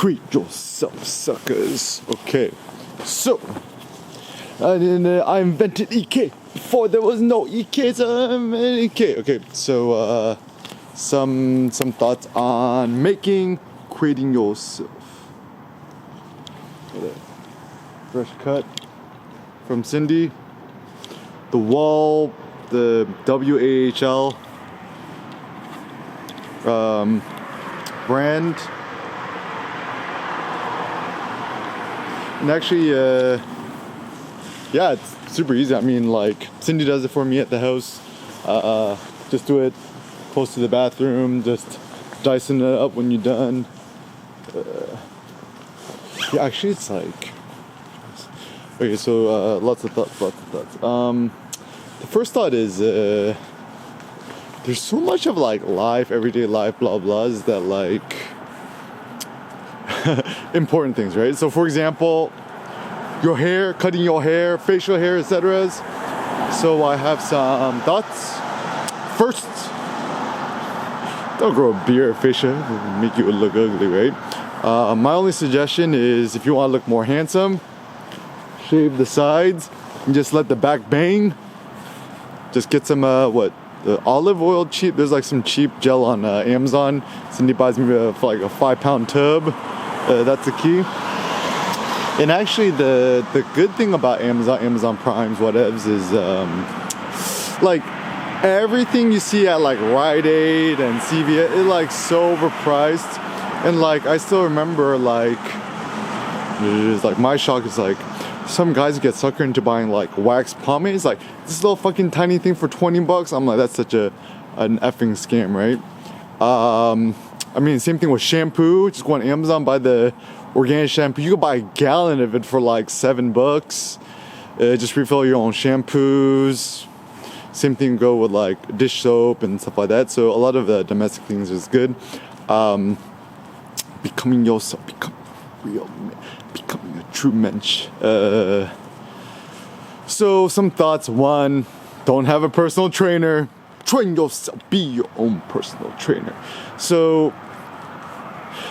Create yourself, suckers. Okay, so I invented EK before there was no EK. Okay, so some thoughts on creating yourself. Fresh cut from Cindy. The wall, the WAHL brand. And actually, yeah, it's super easy. I mean, like, Cindy does it for me at the house. Just do it close to the bathroom, just dicing it up when you're done. Yeah, actually, it's like... Okay, so lots of thoughts. The first thought is, there's so much of, like, life, everyday life, blah, blahs, that, like... important things, right? So for example, your hair, cutting your hair, facial hair, etc. So I have some thoughts. First, don't grow a beard or facial, it'll make you look ugly, right? My only suggestion is, if you want to look more handsome, shave the sides and just let the back bang. Just get some the olive oil cheap. There's like some cheap gel on Amazon. Cindy buys me for like a 5-pound tub. That's the key. And actually, the good thing about Amazon Primes, whatevs, is like everything you see at like Rite Aid and CVS is like so overpriced. And like I still remember like my shock is like some guys get suckered into buying like wax pomades, like this little fucking tiny thing for $20. I'm like, that's such an effing scam, right? I mean, same thing with shampoo. Just go on Amazon, buy the organic shampoo. You can buy a gallon of it for like $7. Just refill your own shampoos. Same thing go with like dish soap and stuff like that. So a lot of domestic things is good. Becoming yourself, become real man, becoming a true mensch. So some thoughts. One, don't have a personal trainer. Train yourself, be your own personal trainer. So,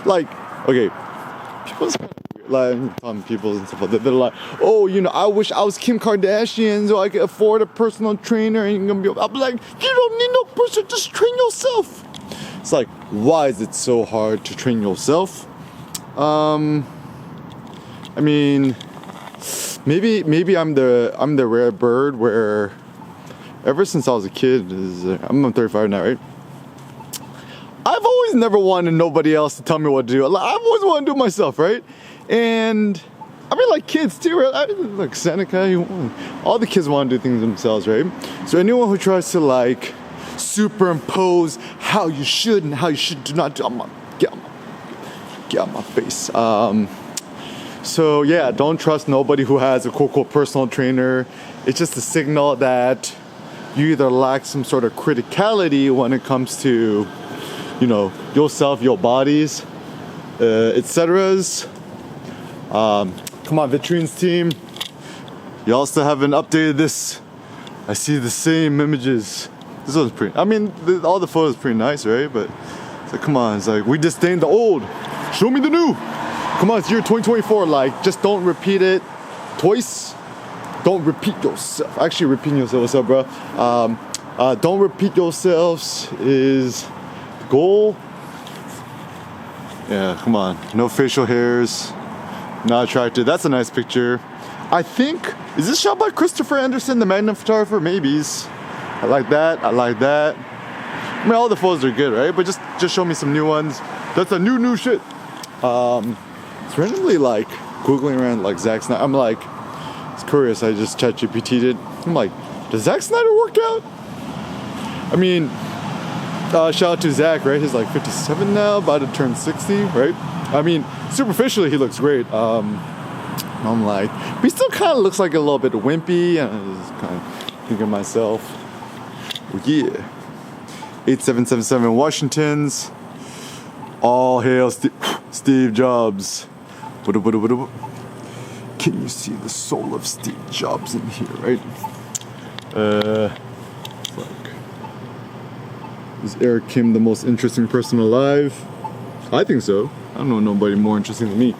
like, okay, people's like people and stuff like that. They're like, oh, you know, I wish I was Kim Kardashian so I could afford a personal trainer. And you're gonna be, I'm like, you don't need no person, just train yourself. It's like, why is it so hard to train yourself? I mean, maybe I'm the rare bird where ever since I was a kid, I'm 35 now, right? I've always never wanted nobody else to tell me what to do. I've always wanted to do it myself, right? And I mean, like kids too, right? Like Seneca, all the kids want to do things themselves, right? So anyone who tries to like superimpose how you should and how you should do not do, get out my face. So yeah, don't trust nobody who has a quote personal trainer. It's just a signal that you either lack some sort of criticality when it comes to, you know, yourself, your bodies, etc. Come on, Vitrine's team. Y'all still haven't updated this. I see the same images. This one's pretty, I mean, all the photos are pretty nice, right? But it's like, come on, it's like, we disdain the old. Show me the new. Come on, it's year 2024. Like, just don't repeat it twice. Don't repeat yourself. Actually, repeating yourself. What's up, bro? Don't repeat yourselves is the goal. Yeah, come on. No facial hairs. Not attractive. That's a nice picture. I think, is this shot by Christopher Anderson, the Magnum photographer? Maybe's. I like that. I like that. I mean, all the photos are good, right? But just show me some new ones. That's a new shit. It's randomly like Googling around like Zack Snyder. I'm like, it's curious. I just ChatGPT'd it. I'm like, does Zack Snyder work out? I mean, shout out to Zack, right? He's like 57 now, about to turn 60, right? I mean, superficially, he looks great. I'm like, but he still kind of looks like a little bit wimpy. And I was kind of thinking to myself, well, yeah. 8777 Washingtons. All hail Steve Jobs. Can you see the soul of Steve Jobs in here, right? Fuck. Is Eric Kim the most interesting person alive? I think so. I don't know nobody more interesting than me,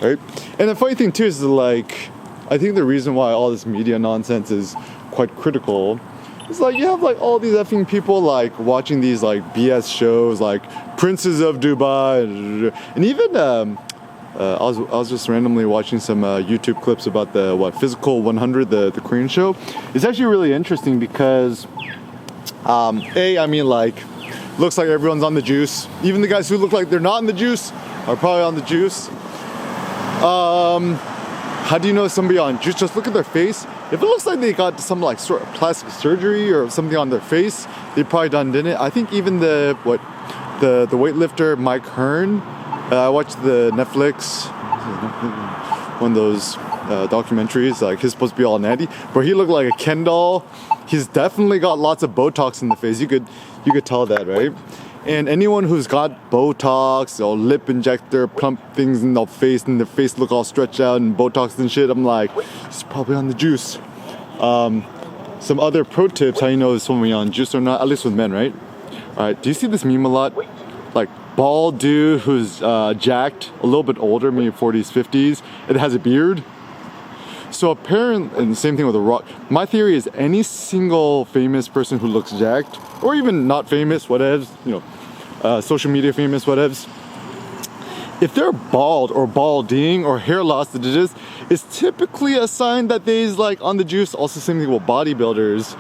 right? And the funny thing too is like, I think the reason why all this media nonsense is quite critical is like you have like all these effing people like watching these like BS shows like Princes of Dubai, and even I was just randomly watching some YouTube clips about the Physical 100, the Korean show. It's actually really interesting because I mean like looks like everyone's on the juice. Even the guys who look like they're not on the juice are probably on the juice. How do you know somebody on juice? Just look at their face. If it looks like they got some like sort of plastic surgery or something on their face, they probably done it. I think even the weightlifter Mike Hearn. I watched the Netflix, one of those documentaries. Like he's supposed to be all natty, but he looked like a Ken doll. He's definitely got lots of Botox in the face. You could tell that, right? And anyone who's got Botox or lip injector, plump things in their face, and their face look all stretched out and Botox and shit, I'm like, he's probably on the juice. Some other pro tips, how you know if someone on juice or not, at least with men, right? All right, do you see this meme a lot? Like, bald dude who's jacked, a little bit older, maybe 40s, 50s, and has a beard. So apparently, and the same thing with The Rock. My theory is any single famous person who looks jacked, or even not famous, whatevs, you know, social media famous, whatevs, if they're bald or balding or hair loss, it's typically a sign that they's like on the juice. Also, same thing with bodybuilders.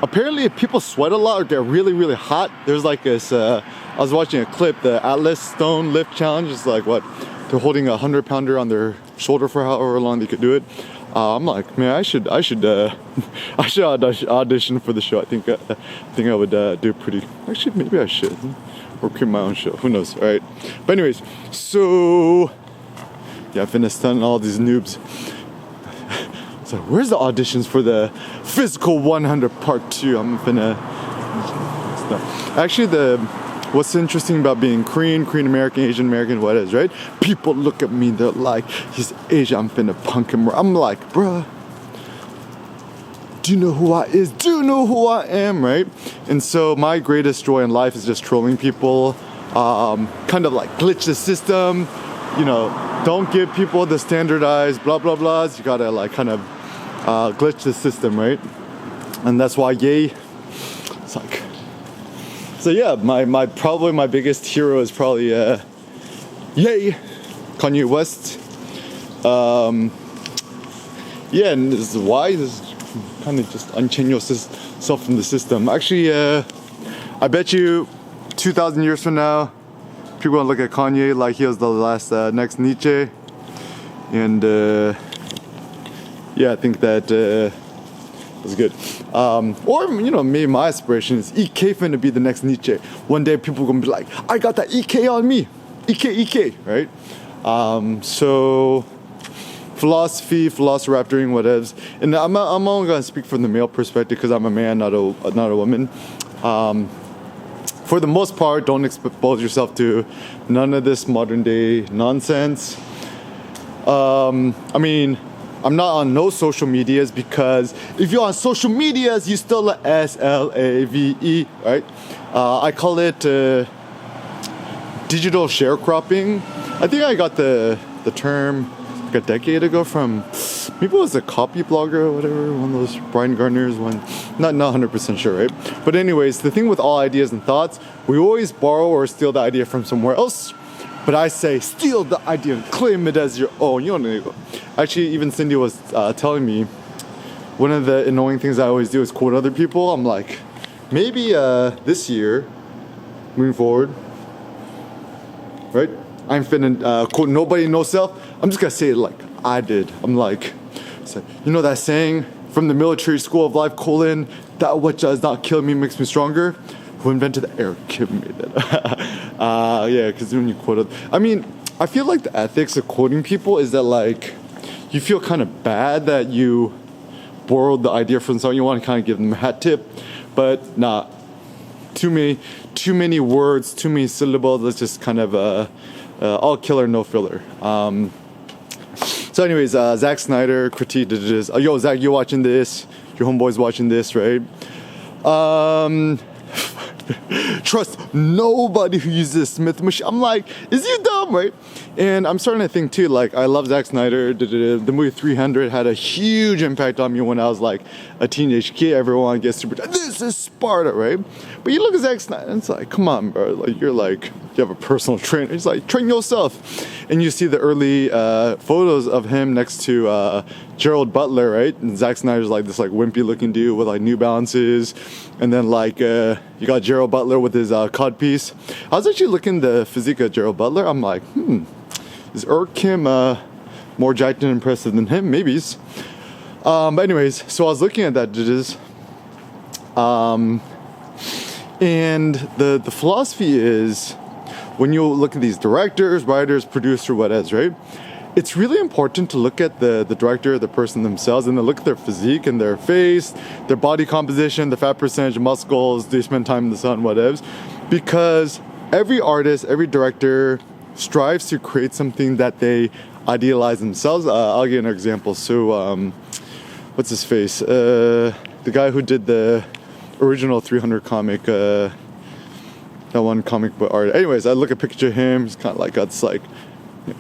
Apparently, if people sweat a lot or get really, really hot, there's like this. I was watching a clip, the Atlas Stone Lift Challenge. It's like what they're holding a 100-pounder on their shoulder for however long they could do it. I'm like, man, I should audition for the show. I think I would do pretty. Actually, maybe I should, or create my own show. Who knows? All right. But anyways, so yeah, I finished stunning all these noobs. So where's the auditions for the Physical 100 Part 2? I'm finna. Actually, what's interesting about being Korean American, Asian American, what is, right? People look at me, they're like, he's Asian, I'm finna punk him. I'm like, bruh, do you know who I is? Do you know who I am, right? And so my greatest joy in life is just trolling people, kind of like glitch the system, you know, don't give people the standardized blah, blah, blahs. You gotta like kind of glitch the system, right? And that's why Ye, it's like, so yeah, probably my biggest hero is probably Ye, Kanye West. Yeah, and this is why this is kind of just unchain yourself from the system. Actually, I bet you 2,000 years from now, people gonna look at Kanye like he was the last next Nietzsche, and yeah, I think that was good. Or you know, maybe my aspiration is EK finna be the next Nietzsche. One day people gonna be like, I got that EK on me, EK, right? So philosophy, velociraptoring, whatevs. And I'm only gonna speak from the male perspective because I'm a man, not a woman. For the most part, don't expose yourself to none of this modern day nonsense. I mean, I'm not on no social medias because if you're on social medias, you still SLAVE, right? I call it digital sharecropping. I think I got the term like a decade ago from, maybe it was a copy blogger or whatever, one of those Brian Gardner's one. Not 100% sure, right? But anyways, the thing with all ideas and thoughts, we always borrow or steal the idea from somewhere else. But I say, steal the idea and claim it as your own. You know, actually, even Cindy was telling me, one of the annoying things I always do is quote other people. I'm like, maybe this year, moving forward, right? I'm finna quote nobody, no self. I'm just gonna say it like I did. I'm like, you know that saying from the military school of life, that which does not kill me makes me stronger? Who invented the air? Give me that. Yeah, because when you quote it, I mean, I feel like the ethics of quoting people is that like, you feel kind of bad that you borrowed the idea from someone. You want to kind of give them a hat tip, but not too many words, too many syllables. Let's just kind of all killer, no filler. So anyways, Zack Snyder critiqued this. Yo, Zach, you watching this? Your homeboy's watching this, right? trust nobody who uses a Smith machine. I'm like, is you dumb, right? And I'm starting to think too, like, I love Zack Snyder. The movie 300 had a huge impact on me when I was like a teenage kid. Everyone gets super, this is Sparta, right? But you look at Zack Snyder and it's like, come on, bro. Like, you're like, you have a personal trainer. He's like, train yourself. And you see the early photos of him next to Gerald Butler, right? And Zack Snyder's like this like wimpy looking dude with like New Balances. And then like you got Gerald Butler with his codpiece. I was actually looking the physique of Gerald Butler. I'm like, is Kim more jacked and impressive than him? Maybe. But anyways, so I was looking at that judges. And the philosophy is, when you look at these directors, writers, producer, whatever, right? It's really important to look at the director, the person themselves, and then look at their physique and their face, their body composition, the fat percentage, muscles, they spend time in the sun, whatever. Because every artist, every director strives to create something that they idealize themselves. I'll give you an example. So, what's his face? The guy who did the original 300 comic, that one comic book art. Anyways, I look at a picture of him. He's kind of like got this like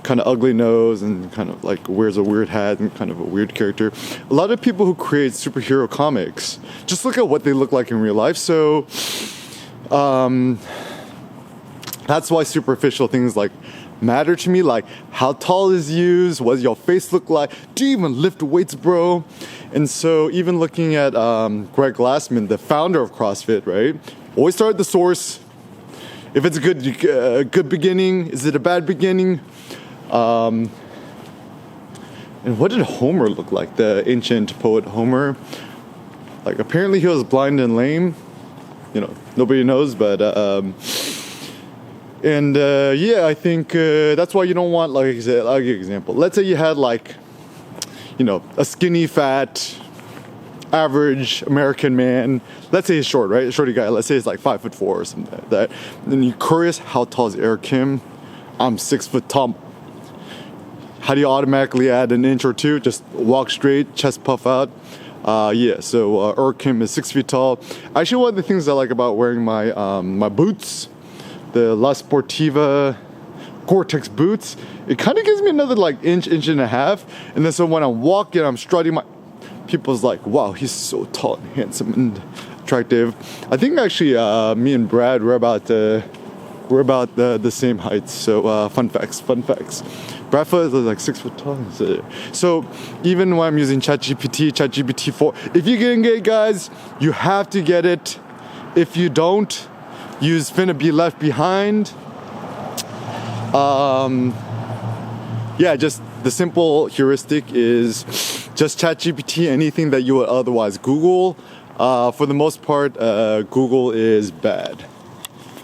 kind of ugly nose and kind of like wears a weird hat and kind of a weird character. A lot of people who create superhero comics just look at what they look like in real life. So that's why superficial things like matter to me, like how tall is you, what does your face look like, do you even lift weights, bro? And so even looking at Greg Glassman, the founder of CrossFit, right? Always start at the source. If it's a good beginning, is it a bad beginning? And what did Homer look like? The ancient poet Homer. Like apparently he was blind and lame. You know, nobody knows, but yeah, I think that's why you don't want, like I said, I'll give you an example. Let's say you had like, you know, a skinny, fat, average American man. Let's say he's short, right? A shorty guy. Let's say he's like 5'4" or something like that. And then you're curious, how tall is Eric Kim? I'm 6 foot tall. How do you automatically add an inch or two? Just walk straight, chest puff out. Yeah, so Eric Kim is 6 feet tall. Actually, one of the things I like about wearing my my boots, the La Sportiva Gore-Tex boots, it kind of gives me another like inch and a half. And then so when I'm walking, I'm strutting, people's like, wow, he's so tall and handsome and attractive. I think actually me and Brad, we're about the same height. So fun facts. Brad is like 6 foot tall. So even when I'm using ChatGPT 4, if you're getting it, guys, you have to get it. If you don't, use Finna Be Left Behind. Yeah, just the simple heuristic is just ChatGPT anything that you would otherwise Google. For the most part, Google is bad.